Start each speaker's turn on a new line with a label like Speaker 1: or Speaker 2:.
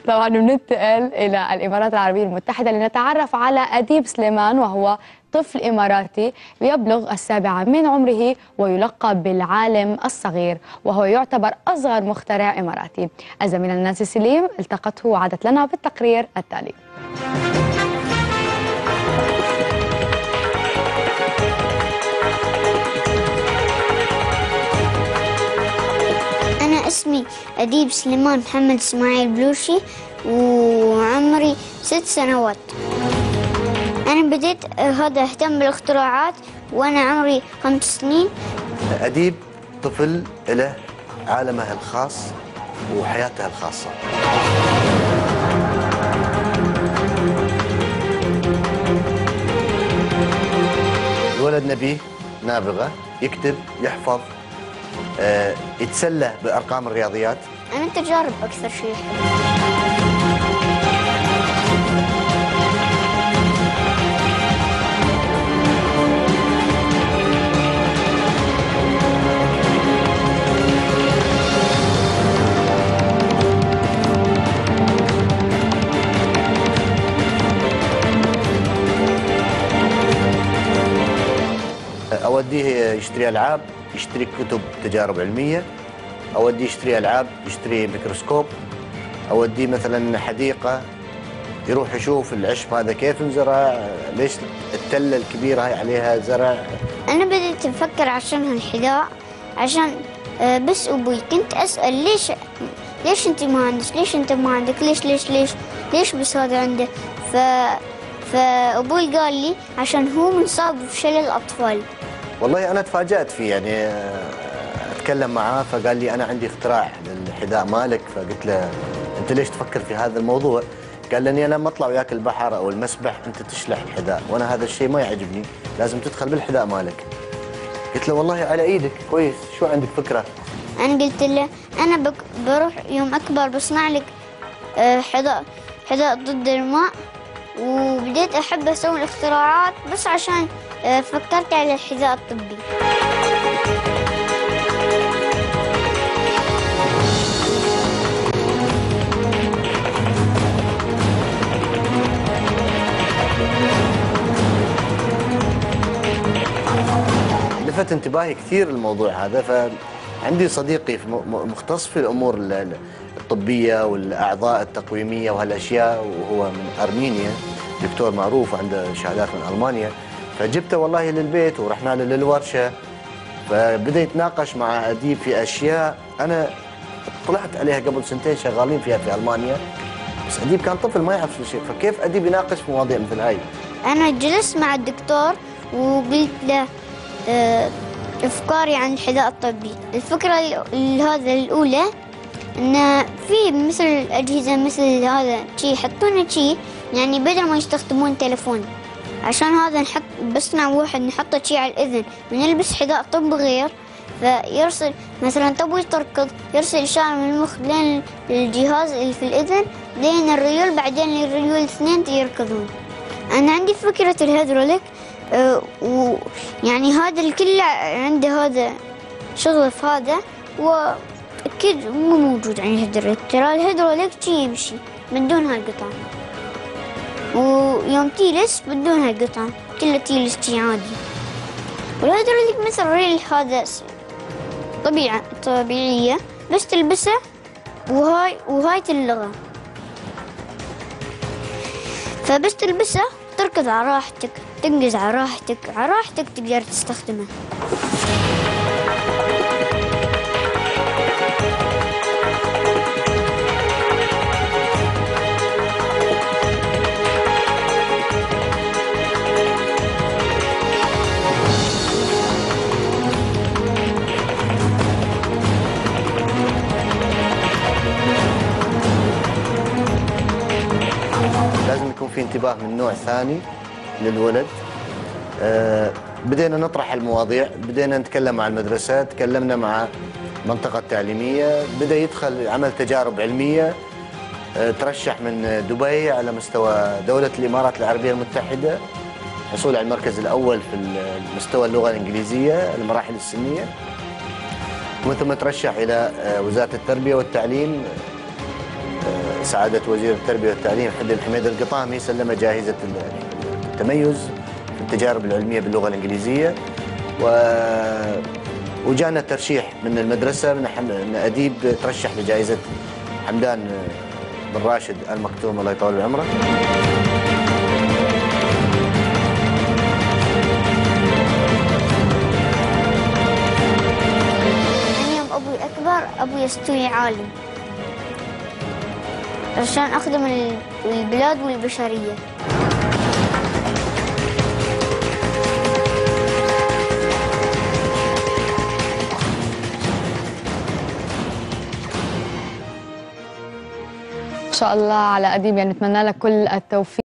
Speaker 1: طبعا بننتقل إلى الإمارات العربية المتحدة لنتعرف على أديب سليمان، وهو طفل إماراتي يبلغ 7 من عمره ويلقب بالعالم الصغير، وهو يعتبر أصغر مخترع إماراتي. الزميلة نانسي سليم التقته وعادت لنا بالتقرير التالي.
Speaker 2: أنا اسمي أديب سليمان محمد إسماعيل بلوشي وعمري 6 سنوات. أنا بديت أهتم بالاختراعات وأنا عمري 5 سنين.
Speaker 3: أديب طفل له عالمه الخاص وحياته الخاصة. الولد نبيه نابغة، يكتب، يحفظ، يتسلى بأرقام الرياضيات.
Speaker 2: أنا التجارب أكثر شيء.
Speaker 3: أوديه يشتري ألعاب، يشتري كتب تجارب علمية، أوديه يشتري ألعاب، يشتري ميكروسكوب، أوديه مثلا حديقة يروح يشوف العشب هذا كيف انزرع، ليش التلة الكبيرة هاي عليها زرع.
Speaker 2: أنا بديت أفكر عشان هالحذاء، عشان بس أبوي كنت أسأل ليش أنت مهندس، ليش أنت ما عندك، ليش بس هذا عنده. فأبوي قال لي عشان هو منصاب بشلل الأطفال.
Speaker 3: والله أنا تفاجأت فيه، يعني أتكلم معاه فقال لي أنا عندي اختراع للحذاء مالك، فقلت له أنت ليش تفكر في هذا الموضوع؟ قال لي أنا لما أطلع وياك البحر أو المسبح أنت تشلح الحذاء، وأنا هذا الشيء ما يعجبني، لازم تدخل بالحذاء مالك. قلت له والله على إيدك، كويس، شو عندك فكرة؟
Speaker 2: أنا قلت له أنا بروح يوم أكبر بصنع لك حذاء ضد الماء، وبديت أحب أسوي الاختراعات بس عشان فكرت على الحذاء الطبي.
Speaker 3: لفت انتباهي كثير الموضوع هذا، فعندي صديقي مختص في الأمور الطبية والأعضاء التقويمية وهالأشياء، وهو من أرمينيا، دكتور معروف عنده شهادات من ألمانيا، فجبته والله للبيت ورحنا له للورشة، فبدأ يتناقش مع أديب في أشياء أنا طلعت عليها قبل 2 شغالين فيها في ألمانيا، بس أديب كان طفل ما يعرف شيء، فكيف أديب يناقش في مواضيع مثل هاي؟
Speaker 2: أنا جلست مع الدكتور وقلت له أفكاري عن الحذاء الطبي. الفكرة هذا الأولى إن في مثل أجهزة مثل هذا شيء يحطونه شيء، يعني بدل ما يستخدمون تلفون، عشان هذا بصنع واحد نحطه شيء على الإذن ونلبس حذاء طب غير، فيرسل مثلا تبغي تركض يرسل إشارة من المخ لين الجهاز اللي في الإذن لين الريول، بعدين الريول 2 يركضون. أنا عندي فكرة الهيدروليك، ويعني هذا الكل عنده هذا شغل في هذا، وأكيد مو موجود عن الهيدروليك. ترى الهيدروليك شي يمشي من دون هالقطع، ويوم تيلس بدون هالقطع كله تيلس شي عادي. والهيدروليك مثل ريل، هذا طبيعية بس تلبسه، وهاي تلغى، فبس تلبسه تركض على راحتك، تنقز على راحتك تقدر تستخدمه.
Speaker 3: لازم يكون في انتباه من نوع ثاني للولد. بدينا نطرح المواضيع، بدينا نتكلم مع المدرسة، تكلمنا مع المنطقة التعليمية، بدأ يدخل عمل تجارب علمية، ترشح من دبي على مستوى دولة الإمارات العربية المتحدة، حصول على المركز الأول في مستوى اللغة الإنجليزية المراحل السنية، ومن ثم ترشح إلى وزارة التربية والتعليم سعادة وزير التربية والتعليم حميد القطامي سلم جائزة التميز في التجارب العلمية باللغة الإنجليزية. وجانا ترشيح من المدرسة من أديب ترشح لجائزة حمدان بن راشد المكتوم الله يطول بعمره.
Speaker 2: يوم أبوي أكبر أبوي يستوي عالم عشان أخدم البلاد والبشرية.
Speaker 1: ما شاء الله على أديب، يعني نتمنى لك كل التوفيق.